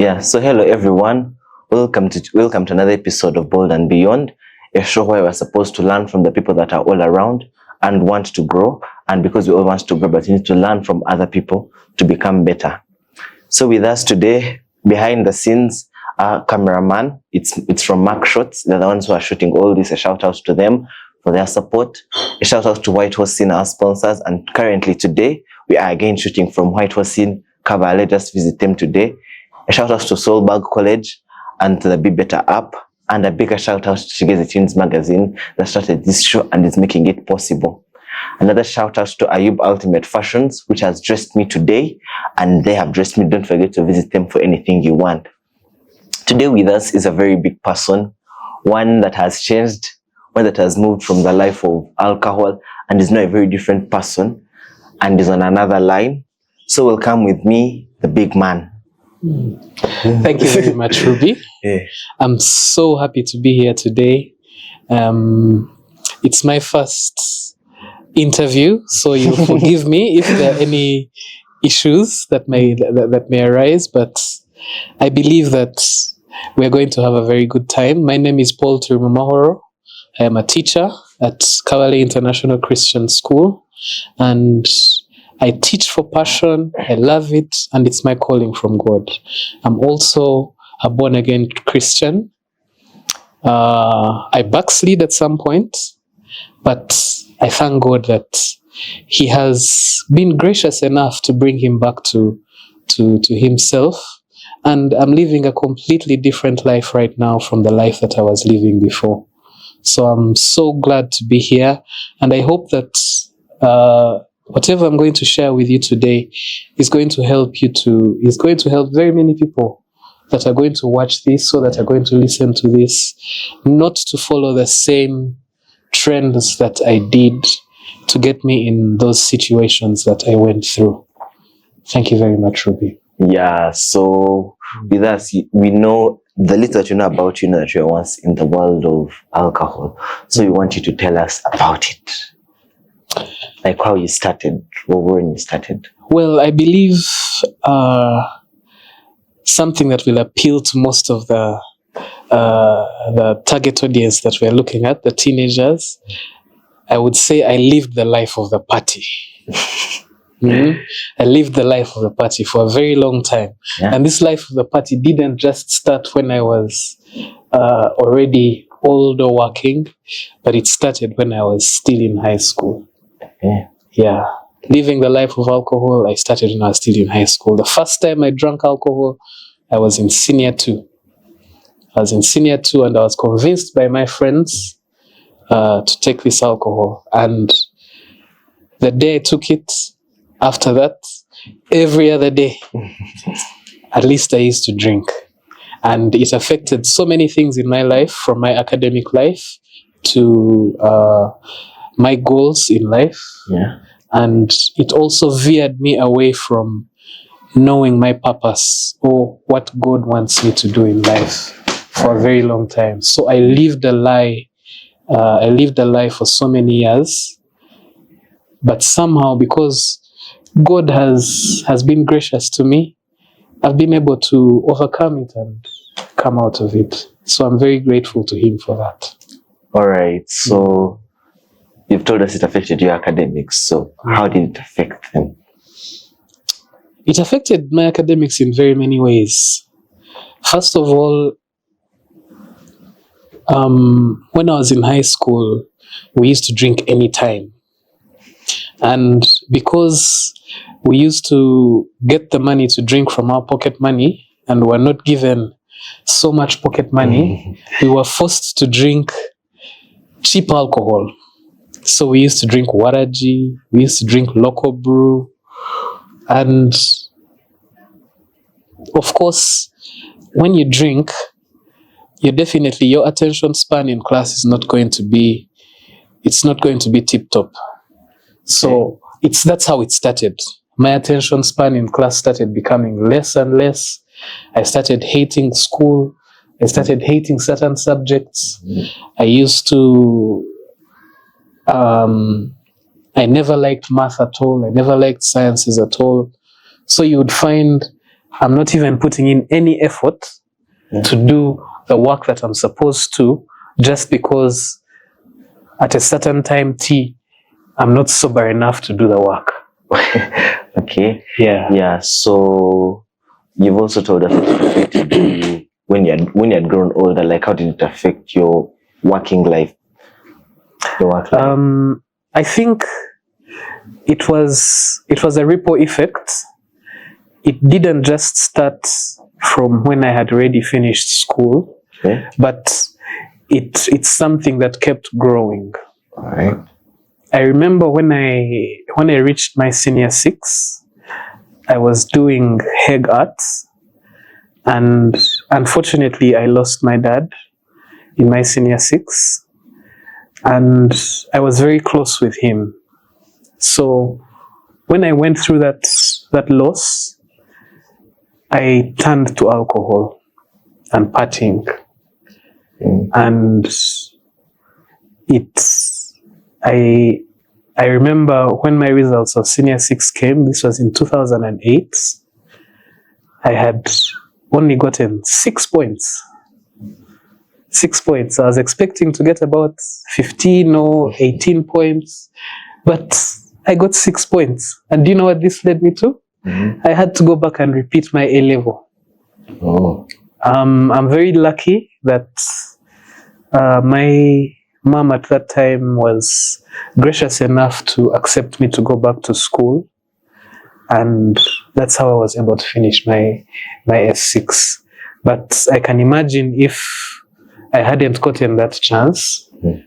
So hello everyone. Welcome to another episode of Bold and Beyond, a show where we're supposed to learn from the people that are all around and want to grow. And because we all want to grow, but we need to learn from other people to become better. So with us today, behind the scenes, our cameraman, it's from Mark Shots. They're the ones who are shooting all this. A shout out to them for their support. A shout out to White Horse Inn, our sponsors. And currently today, we are again shooting from White Horse Inn, Kabale. Just visit them today. A shout out to Soulbag College and to the Be Better app. And a bigger shout out to Shigezi Tunes magazine that started this show and is making it possible. Another shout out to Ayub Ultimate Fashions, which has dressed me today, and they have dressed me. Don't forget to visit them for anything you want. Today with us is a very big person, one that has changed, one that has moved from the life of alcohol and is now a very different person and is on another line. So welcome with me, the big man. Thank you very much, Ruby. Yeah. I'm so happy to be here today. It's my first interview, so you'll forgive me if there are any issues that may arise, but I believe that we're going to have a very good time. My name is Paul Turimumahoro. I am a teacher at Kawale International Christian School, and I teach for passion. I love it, and it's my calling from God. I'm also a born-again Christian. I backslid at some point, but I thank God that He has been gracious enough to bring him back to Himself. And I'm living a completely different life right now from the life that I was living before. So I'm so glad to be here, and I hope that whatever I'm going to share with you today is going to help very many people that are going to watch this, or that are going to listen to this, not to follow the same trends that I did to get me in those situations that I went through. Thank you very much, Ruby. Yeah, so with us, we know the little that you know about, that you were once in the world of alcohol. So we want you to tell us about it. Like how you started, or when you started. Well, I believe something that will appeal to most of the target audience that we're looking at, the teenagers. I would say I lived the life of the party. I lived the life of the party for a very long time. Yeah. And this life of the party didn't just start when I was already old or working, but it started when I was still in high school. Yeah. Living the life of alcohol, I started when I was still in high school. The first time I drank alcohol, I was in senior 2. I was in senior 2, and I was convinced by my friends to take this alcohol. And the day I took it, after that, every other day, at least I used to drink. And it affected so many things in my life, from my academic life to my goals in life. Yeah. And it also veered me away from knowing my purpose or what God wants me to do in life for a very long time. So I lived a lie. I lived a lie for so many years. But somehow, because God has been gracious to me, I've been able to overcome it and come out of it. So I'm very grateful to Him for that. All right. So you've told us it affected your academics. So how did it affect them? It affected my academics in very many ways. First of all, when I was in high school, we used to drink anytime. And because we used to get the money to drink from our pocket money, and were not given so much pocket money, we were forced to drink cheap alcohol. So we used to drink Waraji, we used to drink local brew, and of course, when you drink, your attention span in class is not going to be tip-top. So that's how it started. My attention span in class started becoming less and less. I started hating school. I started hating certain subjects. I used to, I never liked math at all. I never liked sciences at all. So you would find I'm not even putting in any effort to do the work that I'm supposed to, just because at a certain time I'm not sober enough to do the work. Okay. Yeah. Yeah. So you've also told us it affected you when you had grown older. Like, how did it affect your working life? Your work life? I think it was a ripple effect. It didn't just start from when I had already finished school, but it's something that kept growing. All right. I remember when I reached my senior 6, I was doing Hague Arts, and unfortunately I lost my dad in my senior 6, and I was very close with him. So when I went through that loss, I turned to alcohol and partying. And I remember when my results of senior 6 came, this was in 2008, I had only gotten 6 points. 6 points. I was expecting to get about 15 or 18 points, but I got 6 points. And do you know what this led me to? I had to go back and repeat my A level. Oh. I'm very lucky that my mom at that time was gracious enough to accept me to go back to school, and that's how I was able to finish my S6. But I can imagine if I hadn't gotten that chance,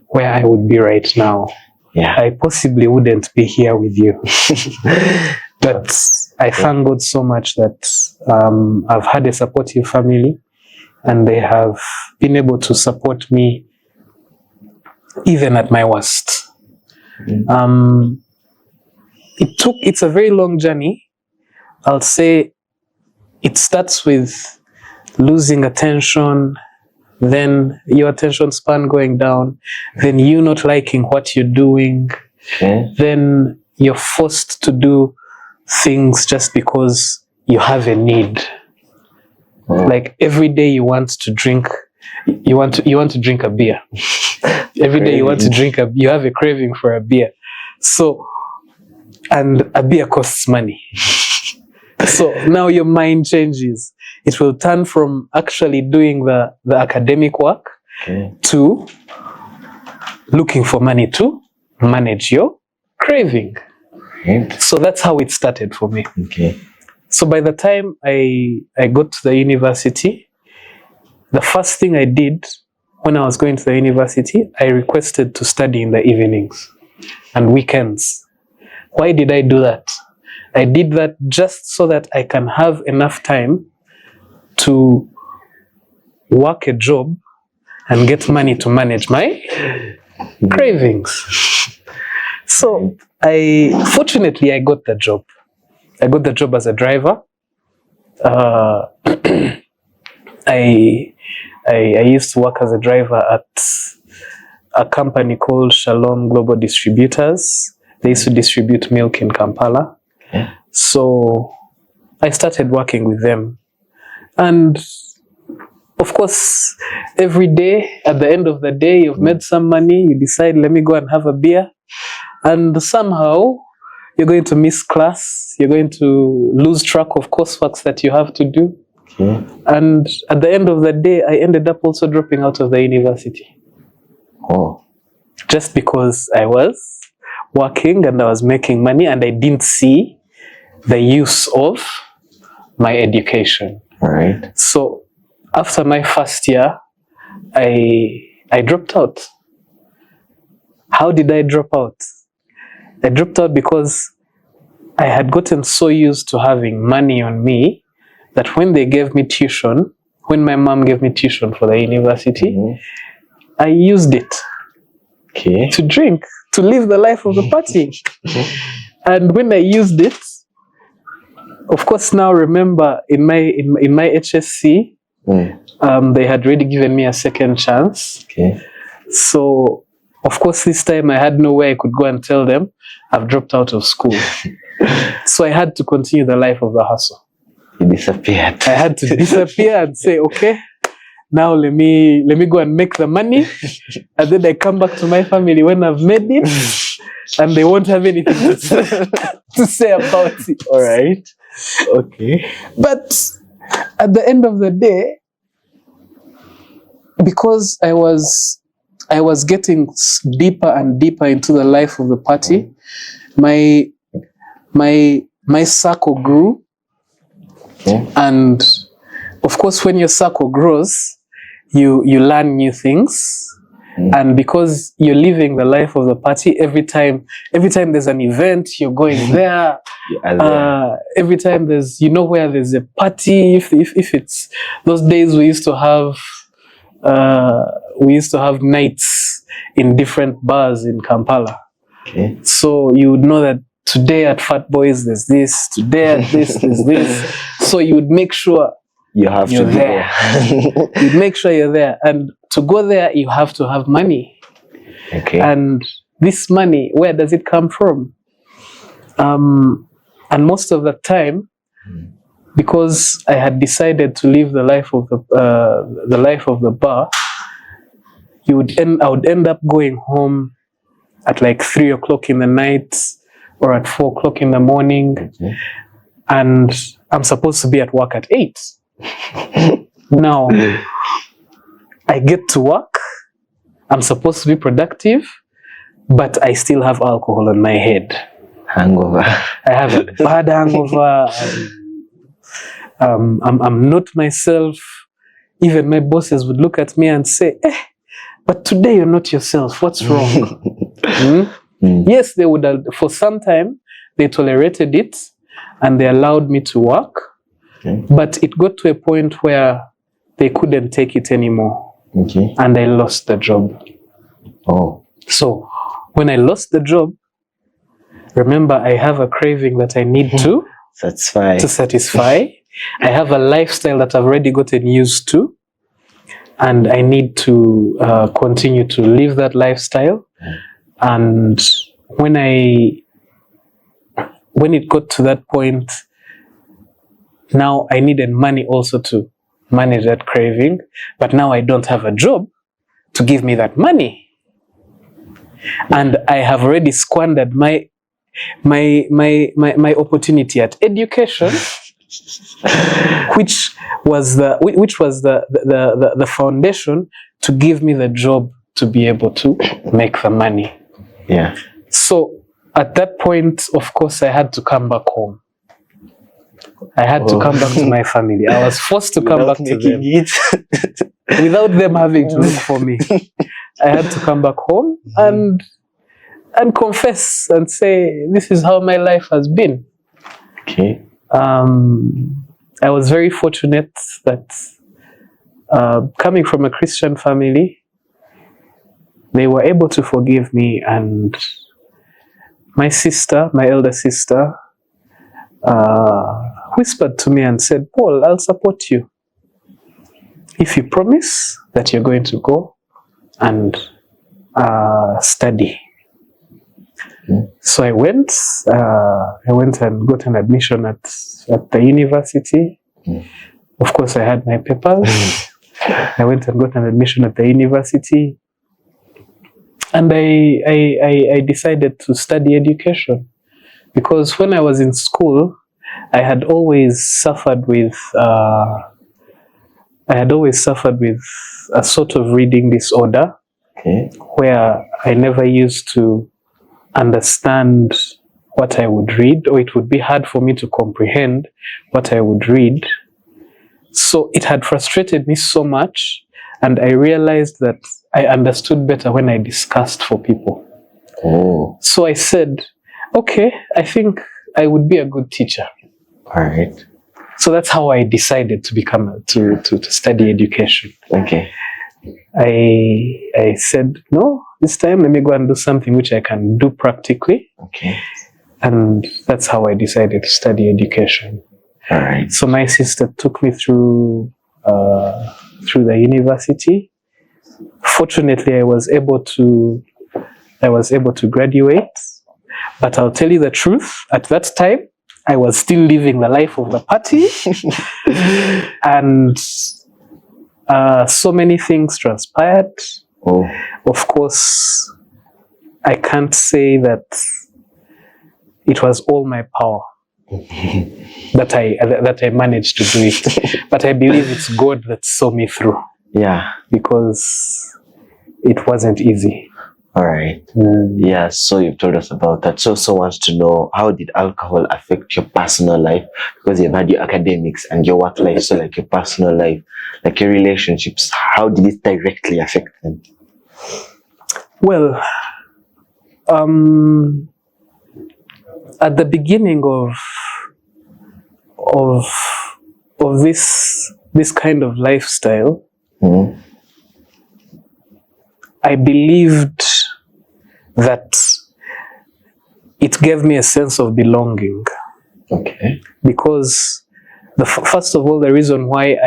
where I would be right now. Yeah. I possibly wouldn't be here with you. But I thank God so much that I've had a supportive family, and they have been able to support me even at my worst. It's a very long journey. I'll say it starts with losing attention, then your attention span going down, then you not liking what you're doing, then you're forced to do things just because you have a need. Like every day you want to drink, you want to drink a beer. Every day you want to drink you have a craving for a beer. So, and a beer costs money. So now your mind changes. It will turn from actually doing the academic work to looking for money to manage your craving. So that's how it started for me. So by the time I got to the university, the first thing I did when I was going to the university, I requested to study in the evenings and weekends. Why did I do that? I did that just so that I can have enough time to work a job and get money to manage my cravings. So fortunately I got the job. I got the job as a driver. I used to work as a driver at a company called Shalom Global Distributors. They used to distribute milk in Kampala. So I started working with them. And of course, every day, at the end of the day, you've made some money, you decide, let me go and have a beer. And somehow, you're going to miss class, you're going to lose track of coursework that you have to do. And at the end of the day, I ended up also dropping out of the university. Just because I was working and I was making money and I didn't see the use of my education. So after my first year, I dropped out. How did I drop out? I dropped out because I had gotten so used to having money on me that when they gave me tuition, when my mom gave me tuition for the university, I used it to drink, to live the life of the party. And when I used it, of course, now remember in my HSC, they had already given me a second chance. So, of course, this time I had no way I could go and tell them I've dropped out of school. So I had to continue the life of the hustle. You disappeared. I had to disappear and say, okay, now let me go and make the money. And then I come back to my family when I've made it, and they won't have anything to say about it. All right. Okay. But at the end of the day, because I was getting deeper and deeper into the life of the party, my circle grew. Okay. And of course, when your circle grows, you learn new things. And because you're living the life of the party, every time there's an event, you're going there. Every time there's, where there's a party, if it's those days we used to have nights in different bars in Kampala. Okay. So you would know that today at Fat Boys there's this, today at this there's this. So you would make sure you're there. You'd make sure you're there. And to go there, you have to have money. Okay. And this money, where does it come from? And most of the time, because I had decided to live the life of the bar, I would end up going home at like 3 o'clock in the night or at 4 o'clock in the morning. Okay. And I'm supposed to be at work at 8. Now, I get to work, I'm supposed to be productive, but I still have alcohol on my head. Hangover. I have a bad hangover. I'm not myself. Even my bosses would look at me and say, but today you're not yourself. What's wrong? Yes, they would have, for some time, they tolerated it and they allowed me to work. Okay. But it got to a point where they couldn't take it anymore. Okay. And I lost the job. Oh. So when I lost the job, remember, I have a craving that I need to satisfy. I have a lifestyle that I've already gotten used to, and I need to continue to live that lifestyle. And when it got to that point, now I needed money also to manage that craving, but now I don't have a job to give me that money, and I have already squandered my opportunity at education, which was the foundation to give me the job to be able to make the money. Yeah. So at that point, of course, I had to come back home. I had to come back to my family. I was forced to come back to them without them having to look for me. I had to come back home and confess and say, this is how my life has been. Okay. I was very fortunate that coming from a Christian family, they were able to forgive me, and my elder sister, whispered to me and said, Paul, I'll support you if you promise that you're going to go and study. So I went and got an admission at the university. Of course, I had my papers. I went and got an admission at the university, and I decided to study education, because when I was in school, I had always suffered with a sort of reading disorder. Okay. Where I never used to understand what I would read, or it would be hard for me to comprehend what I would read. So it had frustrated me so much, and I realized that I understood better when I discussed for people. Oh. So I said, okay, I think I would be a good teacher. All right. So that's how I decided to study education. Okay. I said, no, this time let me go and do something which I can do practically. Okay. And that's how I decided to study education. All right. So my sister took me through the university. Fortunately, I was able to graduate. But I'll tell you the truth, at that time, I was still living the life of the party. And so many things transpired. Oh. Of course, I can't say that it was all my power that I managed to do it. But I believe it's God that saw me through. Yeah. Because it wasn't easy. All right. Yeah, so you've told us about that. So wants to know, how did alcohol affect your personal life? Because you've had your academics and your work life, so like your personal life, like your relationships, how did it directly affect them? Well, at the beginning of this kind of lifestyle, I believed that it gave me a sense of belonging. Okay. Because first of all, the reason why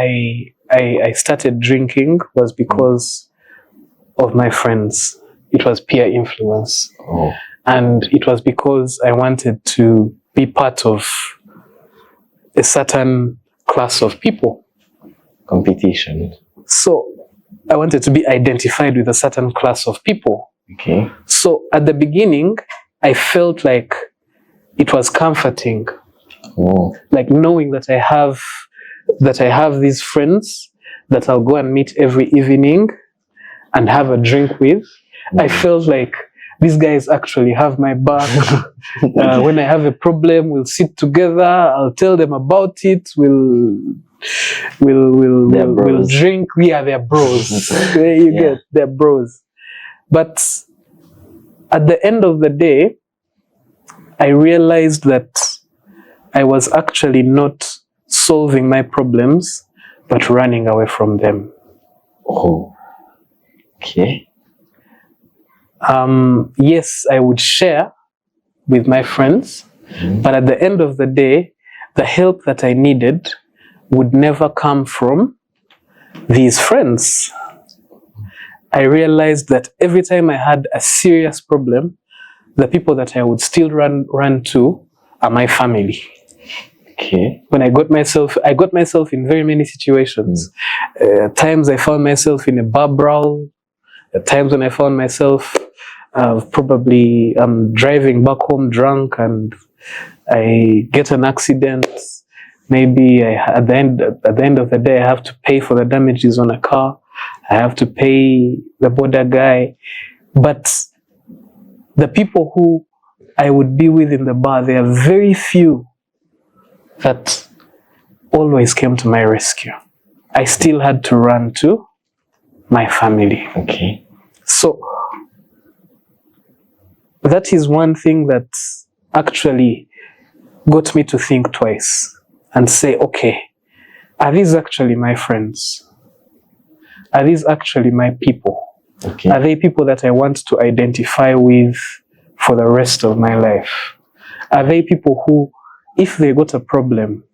I started drinking was because of my friends. It was peer influence. Oh. And it was because I wanted to be part of a certain class of people. Competition. So I wanted to be identified with a certain class of people. Okay. So at the beginning, I felt like it was comforting. Oh. Like knowing that I have these friends that I'll go and meet every evening and have a drink with. I felt like these guys actually have my back. When I have a problem, we'll sit together. I'll tell them about it. We'll drink. Yeah, they're bros. You get, they're bros. But at the end of the day, I realized that I was actually not solving my problems, but running away from them. Oh. Okay. Yes, I would share with my friends, but at the end of the day, the help that I needed would never come from these friends. I realized that every time I had a serious problem, the people that I would still run to are my family. Okay. When I got myself in very many situations. Times I found myself in a bar brawl. Times when I found myself probably driving back home drunk and I get an accident. Maybe at the end of the day, I have to pay for the damages on a car. I have to pay the border guy. But the people who I would be with in the bar, there are very few that always came to my rescue. I still had to run to my family. Okay. So that is one thing that actually got me to think twice and say, okay, are these actually my friends? Are these actually my people? Okay. Are they people that I want to identify with for the rest of my life? Are they people who, if they got a problem,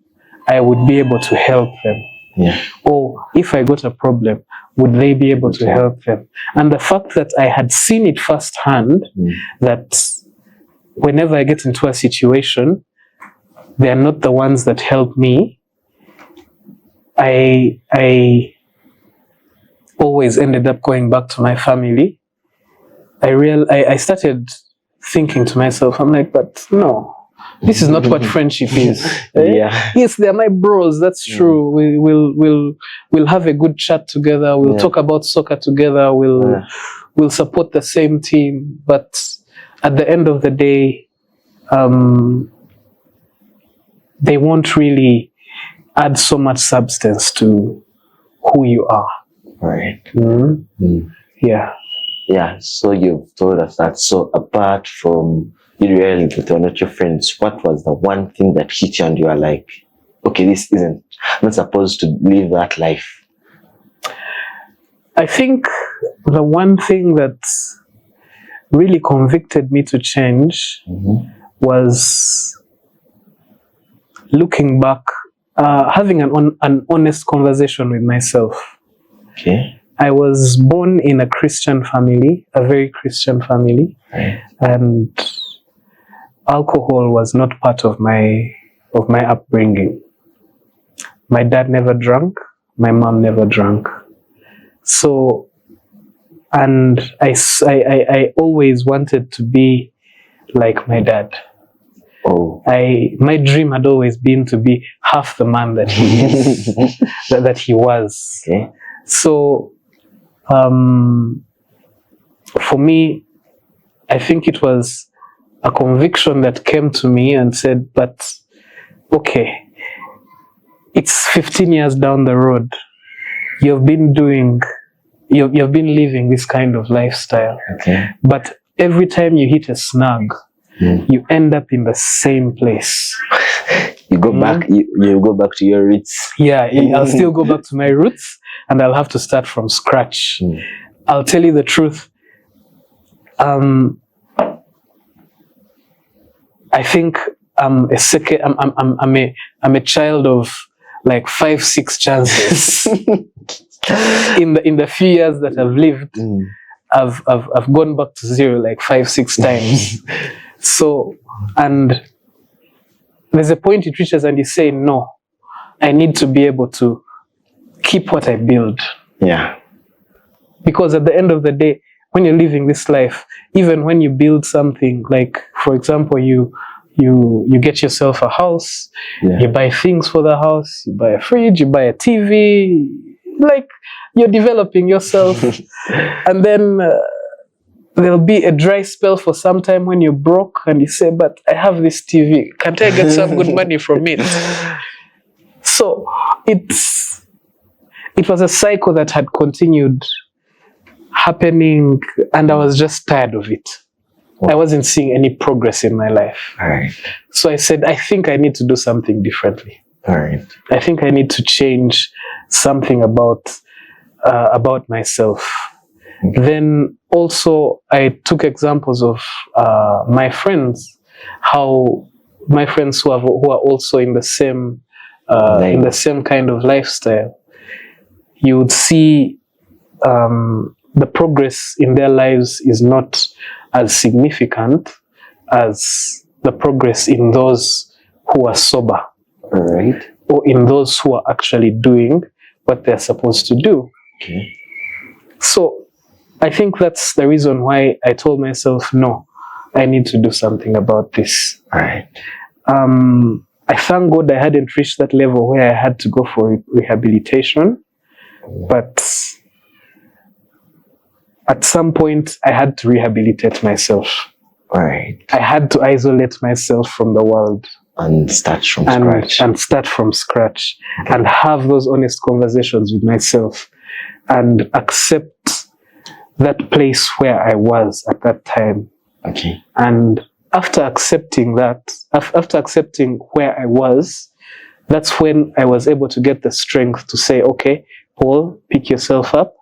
I would be able to help them? Yeah. Or if I got a problem, would they be able to help them? And the fact that I had seen it firsthand, that whenever I get into a situation, they are not the ones that help me, I always ended up going back to my family. I started thinking to myself, I'm like, but no, this is not what friendship is. Yeah. Yes, they're my bros. That's true. We'll have a good chat together. We'll talk about soccer together. We'll support the same team. But at the end of the day, they won't really add so much substance to who you are. Right. Yeah. Yeah. So you've told us that. So apart from you realizing that they were not your friends, what was the one thing that hit you and you are like, okay, I'm not supposed to live that life? I think the one thing that really convicted me to change was looking back, having an honest conversation with myself. Okay. I was born in a Christian family, a very Christian family, and alcohol was not part of my of my upbringing. My dad never drank. My mom never drank. So, and I always wanted to be like my dad. Oh. My dream had always been to be half the man that he is, that he was. Okay. So, for me, I think it was a conviction that came to me and said, but okay, it's 15 years down the road. You've been living this kind of lifestyle. Okay. But every time you hit a snag, you end up in the same place. You go back. You go back to your roots. Yeah, I'll still go back to my roots, and I'll have to start from scratch. I'll tell you the truth. I think I'm a child of like 5-6 chances. in the few years that I've lived, I've gone back to zero like 5-6 times. So, and there's a point it reaches and you say, no, I need to be able to keep what I build. Yeah. Because at the end of the day, when you're living this life, even when you build something, like for example, you get yourself a house, you buy things for the house, you buy a fridge, you buy a TV, like you're developing yourself. And then there'll be a dry spell for some time when you're broke and you say, but I have this TV, can't I get some good money from it? So it was a cycle that had continued happening, and I was just tired of it. I wasn't seeing any progress in my life. All right. So I said, I think I need to do something differently. All right. I think I need to change something about myself. Then also I took examples of my friends, how my friends who are also in the same kind of lifestyle. You would see the progress in their lives is not as significant as the progress in those who are sober. All right. Or in those who are actually doing what they're supposed to do. Okay. So I think that's the reason why I told myself, no, I need to do something about this. All right. I thank God I hadn't reached that level where I had to go for rehabilitation, but at some point I had to rehabilitate myself. All right. I had to isolate myself from the world. And start from scratch. And start from scratch. Okay. And have those honest conversations with myself. And accept that place where I was at that time. Okay. And after accepting that, after accepting where I was, that's when I was able to get the strength to say, okay, Paul, pick yourself up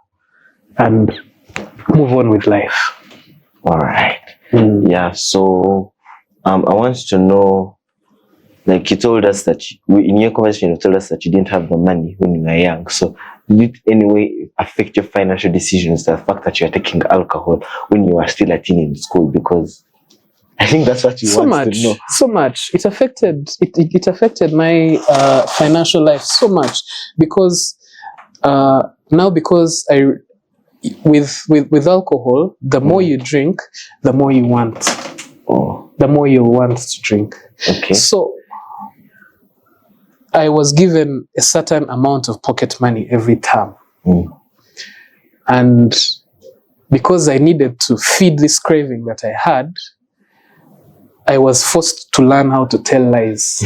and move on with life. All right. Yeah, so I want to know, like you told us that in your conversation you told us that you didn't have the money when you were young. So did it anyway affect your financial decisions, the fact that you're taking alcohol when you were still a teen in school? Because I think that's what you want to know. So much. It affected my financial life so much, because now because with alcohol, the more you drink, the more you want. Oh. The more you want to drink. Okay. So I was given a certain amount of pocket money every term. And because I needed to feed this craving that I had, I was forced to learn how to tell lies.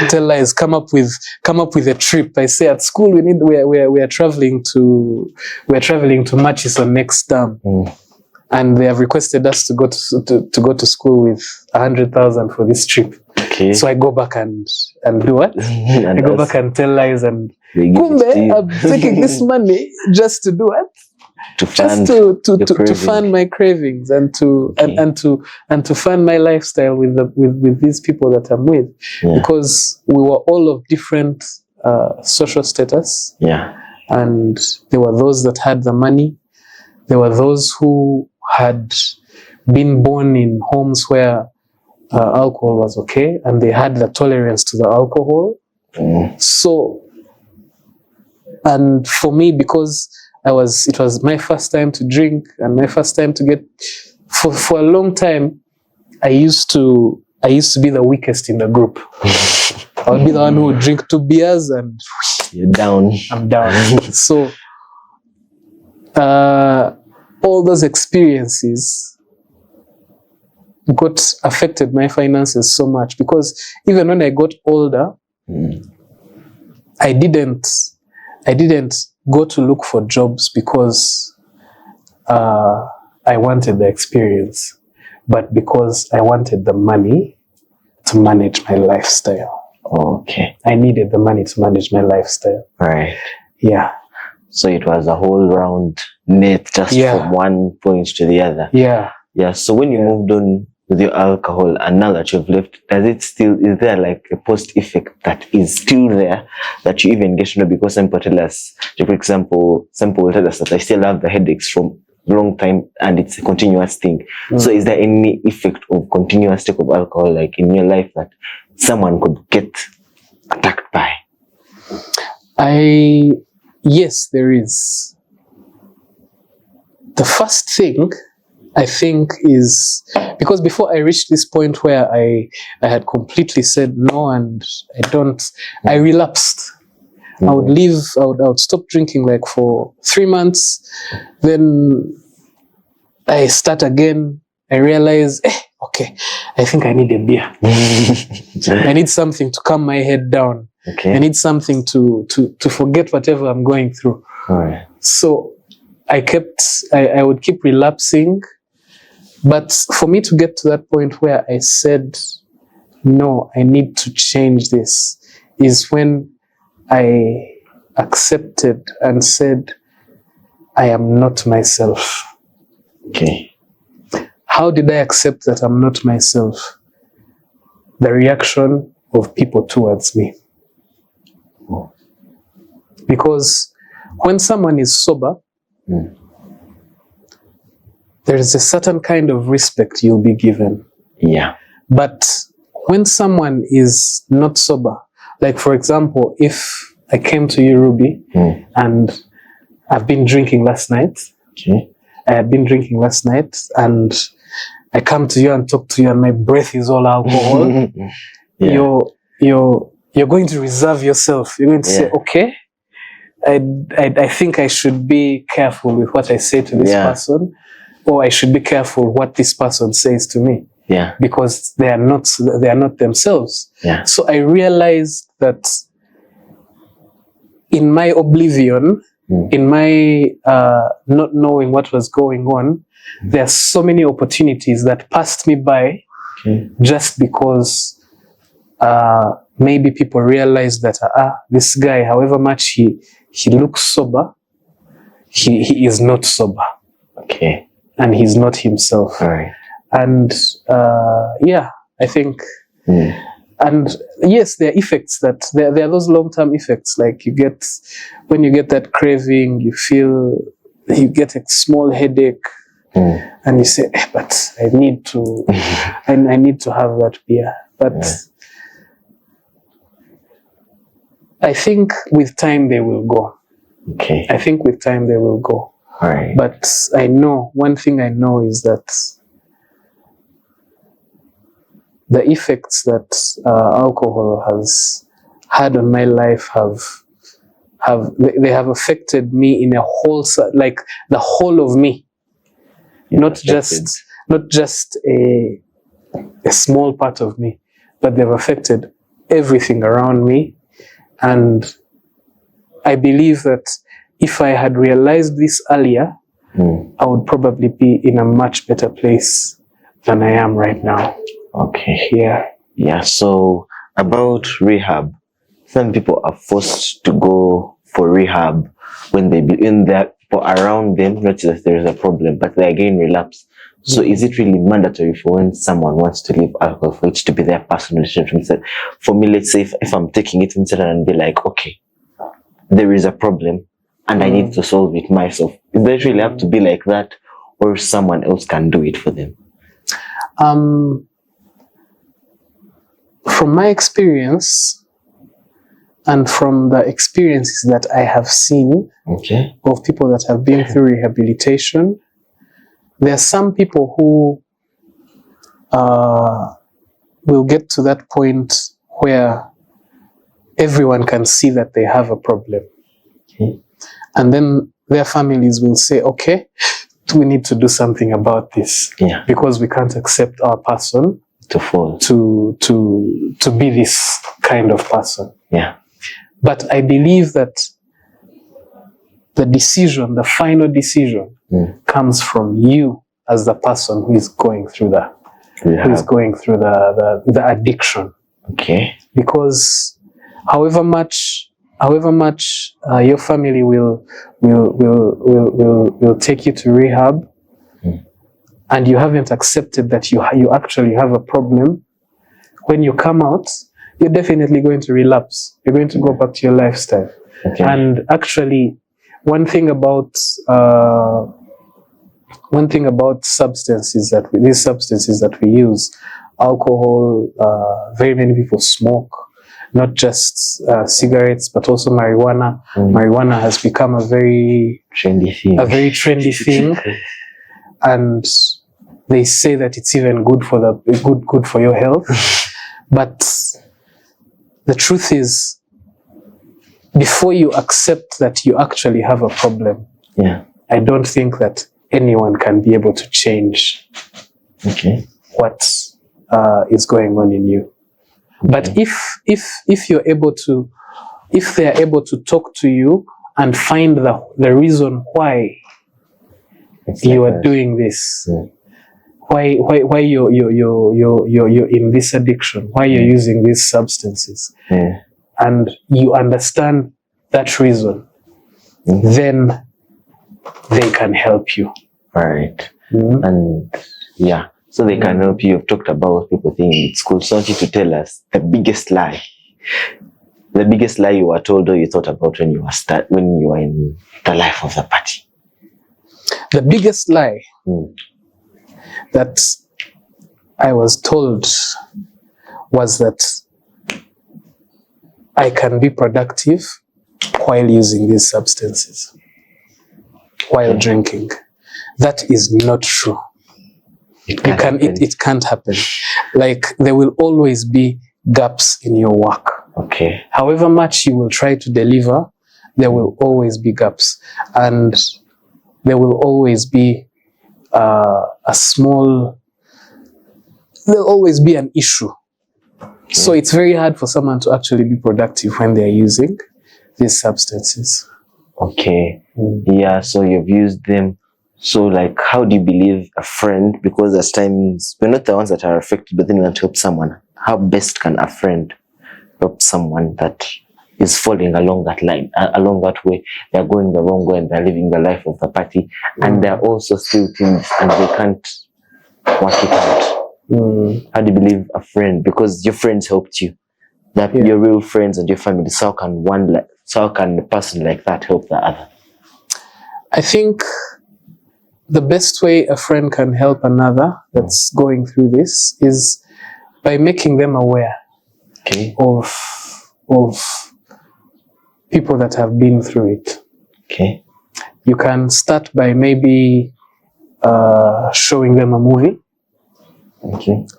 Tell lies. Come up with a trip. I say at school we are traveling to Murchison next term, and they have requested us to go to school with 100,000 for this trip. Okay. So I go back and do what? I go back and tell lies, and kumbe, I'm taking this money just to do what? To fund my cravings and to fund my lifestyle with these people that I'm with, because we were all of different social status. Yeah. And there were those that had the money. There were those who had been born in homes where alcohol was okay, and they had the tolerance to the alcohol. So, and for me, because it was my first time to drink and my first time to get, for a long time, I used to be the weakest in the group. I would be the one who would drink 2 beers and you're down. I'm down. So, all those experiences affected my finances so much, because even when I got older, I didn't go to look for jobs because I wanted the experience, but because I wanted the money to manage my lifestyle. Okay. I needed the money to manage my lifestyle. Right. Yeah. So it was a whole round net, just from one point to the other. Yeah. Yeah. So when you moved on with your alcohol, and now that you've left, is there like a post effect that is still there that you even get to know? Because some people tell us, for example, some people tell us that I still have the headaches from long time and it's a continuous thing. So is there any effect of continuous take of alcohol, like in your life, that someone could get attacked by? Yes, there is. The first thing I think is, because before I reached this point where I had completely said no and I relapsed. I would leave, I would stop drinking like for 3 months. Then I start again. I realize, okay, I think I need a beer. I need something to calm my head down. Okay. I need something to forget whatever I'm going through. All right. So I would keep relapsing. But for me to get to that point where I said, no, I need to change this, is when I accepted and said, I am not myself. Okay. How did I accept that I'm not myself? The reaction of people towards me. Because when someone is sober, there is a certain kind of respect you'll be given. Yeah. But when someone is not sober, like for example, if I came to you, Ruby, and I've been drinking last night. Okay. I had been drinking last night, and I come to you and talk to you, and my breath is all alcohol. Yeah. You're going to reserve yourself. You're going to say, okay, I think I should be careful with what I say to this person, or I should be careful what this person says to me. Yeah. Because they are not themselves. Yeah. So I realized that in my oblivion, in my not knowing what was going on, there are so many opportunities that passed me by, just because maybe people realized that this guy, however much he looks sober, he is not sober. Okay. And he's not himself. All right. And I think, and yes, there are effects there are those long-term effects, like when you get that craving, you get a small headache, and you say, but I need to, I need to have that beer. But I think with time they will go. Okay. I think with time they will go. All right. But one thing I know is that the effects that alcohol has had on my life have affected me in a whole, like the whole of me, not just a small part of me, but they've affected everything around me. And I believe that if I had realized this earlier, I would probably be in a much better place than I am right now. Okay. Yeah. Yeah. So about rehab, some people are forced to go for rehab when there are people around them, not that there is a problem, but they again relapse. So is it really mandatory for when someone wants to leave alcohol for it to be their personal decision? For me, let's say if I'm taking it instead and be like, okay, there is a problem and I need to solve it myself. Does it really have to be like that, or someone else can do it for them? from my experience and from the experiences that I have seen of people that have been through rehabilitation, there are some people who will get to that point where everyone can see that they have a problem. And then their families will say, okay, we need to do something about this. Because we can't accept our person to fall to be this kind of person. But I believe that the decision, the final decision, comes from you as the person who is going through that, who is going through the addiction. Because however much your family will take you to rehab, and you haven't accepted that you actually have a problem, when you come out, you're definitely going to relapse. You're going to go back to your lifestyle. And actually, one thing about substances these substances that we use, alcohol, very many people smoke, not just cigarettes, but also marijuana. Marijuana has become a very trendy thing. And they say that it's even good for your health. But the truth is, before you accept that you actually have a problem, I don't think that anyone can be able to change what is going on in you. But if you're able to, if they are able to talk to you and find the reason why you are doing this, why you're in this addiction, why you're using these substances, and you understand that reason, then they can help you. And so they can help you. You've talked about people thinking it's cool. So I want you to tell us the biggest lie you were told or you thought about when you were in the life of the party. The biggest lie that I was told was that I can be productive while using these substances, while drinking. That is not true. It can't happen. Like, there will always be gaps in your work. However much you will try to deliver, there will always be gaps. And there will always be there'll always be an issue. So it's very hard for someone to actually be productive when they're using these substances. So you've used them. So, like, how do you believe a friend, because at times we're not the ones that are affected, but then we want to help someone. How best can a friend help someone that is falling along that line, along that way? They're going the wrong way and they're living the life of the party, and they're also still teens and they can't work it out. How do you believe a friend, because your friends helped you, that your real friends and your family, so how can a person like that help the other? I think the best way a friend can help another that's going through this is by making them aware of people that have been through it. You can start by maybe showing them a movie.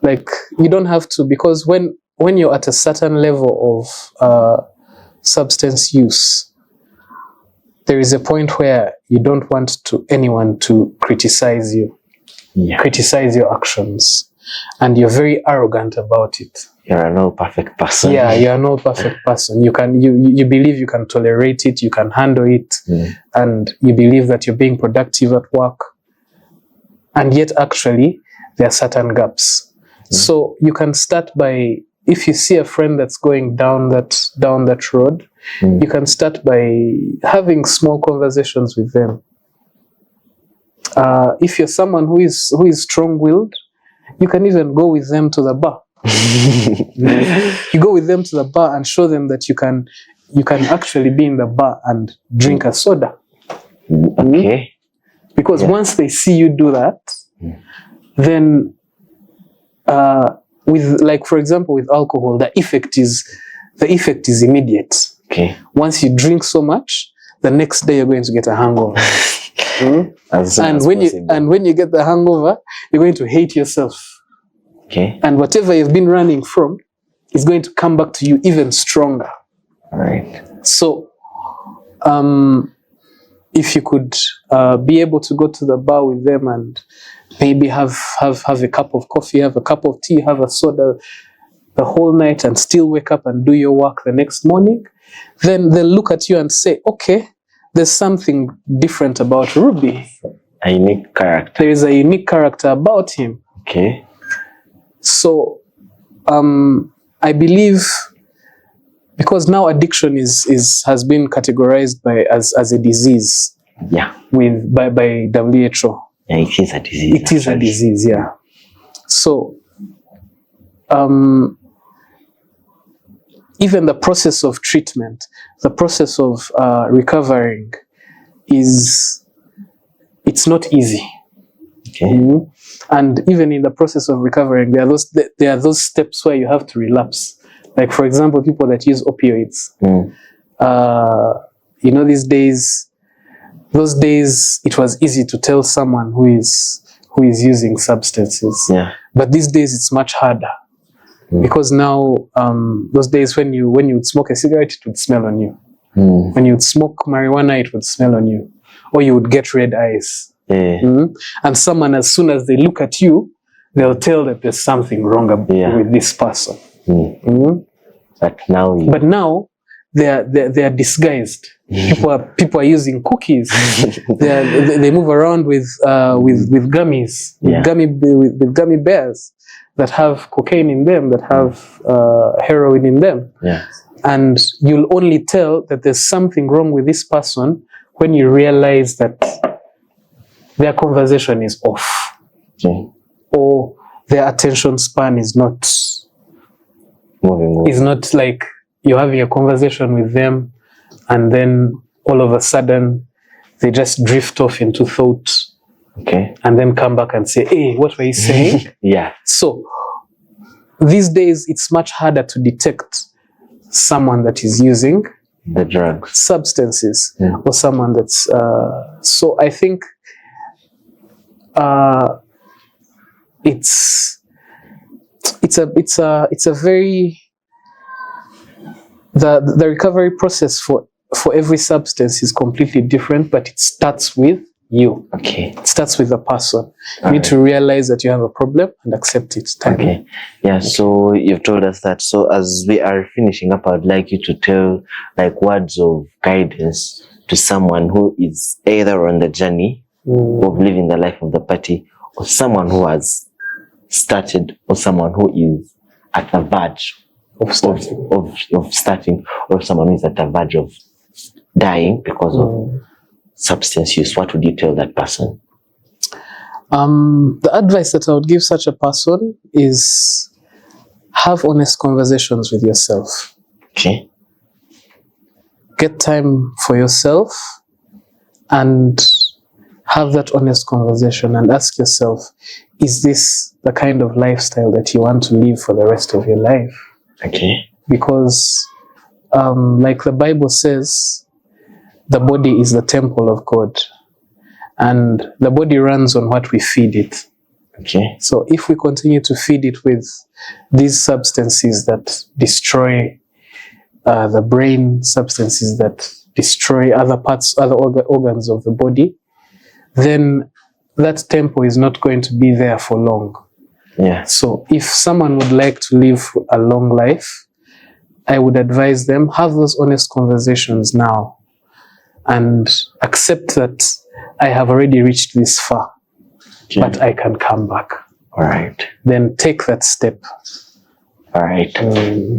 Like, you don't have to, because when you're at a certain level of substance use, there is a point where you don't want anyone to criticize you, criticize your actions, and you're very arrogant about it. You're no perfect person. You're no perfect person. You believe you can tolerate it, you can handle it, and you believe that you're being productive at work, and yet actually there are certain gaps. So you can start by, if you see a friend that's going down that road, you can start by having small conversations with them. If you're someone who is strong-willed, you can even go with them to the bar. You go with them to the bar and show them that you can actually be in the bar and drink a soda. Because once they see you do that, then with, like, for example, with alcohol, the effect is immediate. Okay. Once you drink so much, the next day you're going to get a hangover. And when you get the hangover, you're going to hate yourself. Okay. And whatever you've been running from is going to come back to you even stronger. All right. So, if you could be able to go to the bar with them and maybe have a cup of coffee, have a cup of tea, have a soda the whole night, and still wake up and do your work the next morning, then they'll look at you and say, okay, there's something different about Ruby. A unique character. There is a unique character about him. Okay. So, I believe, because now addiction has been categorized as a disease. Yeah. By WHO. Yeah, it is a disease. It is a disease, yeah. So, even the process of treatment, the process of recovering it's not easy. Okay. Mm-hmm. And even in the process of recovering, there are those steps where you have to relapse. Like, for example, people that use opioids. Those days it was easy to tell someone who is using substances. Yeah. But these days it's much harder. Because now, those days when you would smoke a cigarette, it would smell on you. When you would smoke marijuana, it would smell on you. Or you would get red eyes. And someone, as soon as they look at you, they'll tell that there's something wrong with this person. But now they are disguised. People are using cookies. They move around with gummies, with gummy bears that have cocaine in them, that have heroin in them. Yeah. And you'll only tell that there's something wrong with this person when you realize that their conversation is off. Okay. Or their attention span is not moving. Is not like you're having a conversation with them and then all of a sudden they just drift off into thought. Okay. And then come back and say, hey, what were you saying? Yeah. So these days it's much harder to detect someone that is using the drugs, substances, or someone that's so I think it's a very the recovery process for every substance is completely different, but it starts with you. Okay. It starts with the person. You need to realize that you have a problem and accept it. Okay. Yeah, so you've told us that. So as we are finishing up, I'd like you to tell like words of guidance to someone who is either on the journey of living the life of the party, or someone who has started, or someone who is at the verge of starting, or someone who is at the verge of dying because of substance use. What would you tell that person? The advice that I would give such a person is have honest conversations with yourself. Okay. Get time for yourself and have that honest conversation and ask yourself, is this the kind of lifestyle that you want to live for the rest of your life? Okay. Because like the Bible says, the body is the temple of God, and the body runs on what we feed it. Okay. So if we continue to feed it with these substances that destroy the brain, substances that destroy other organs of the body, then that temple is not going to be there for long. Yeah. So if someone would like to live a long life, I would advise them, have those honest conversations now and accept that I have already reached this far, but I can come back. All right. Then take that step. All right.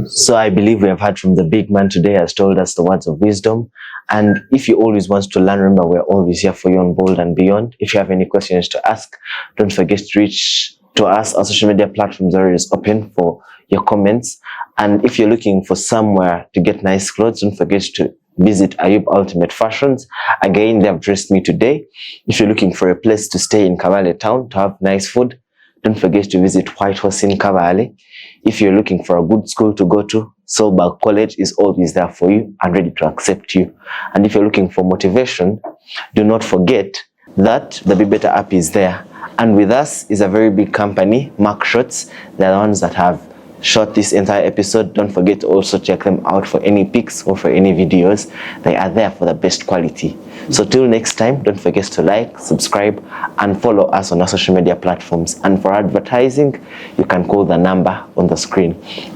So I believe we have heard from the big man today, has told us the words of wisdom. And if you always want to learn, remember, we're always here for you on Bold and Beyond. If you have any questions to ask, don't forget to reach to us. Our social media platforms are always open for your comments. And if you're looking for somewhere to get nice clothes, don't forget to visit Ayub Ultimate Fashions. Again, they have dressed me today. If you're looking for a place to stay in Kawale town to have nice food, don't forget to visit Whitehorse in Cavale. If you're looking for a good school to go to, Solberg College is always there for you and ready to accept you. And if you're looking for motivation, do not forget that the Be Better app is there. And with us is a very big company, Mark Shots. They're the ones that have shot this entire episode. Don't forget to also check them out for any pics or for any videos. They are there for the best quality. So till next time, don't forget to like, subscribe, and follow us on our social media platforms. And for advertising, you can call the number on the screen.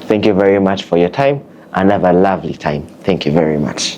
Thank you very much for your time and have a lovely time. Thank you very much.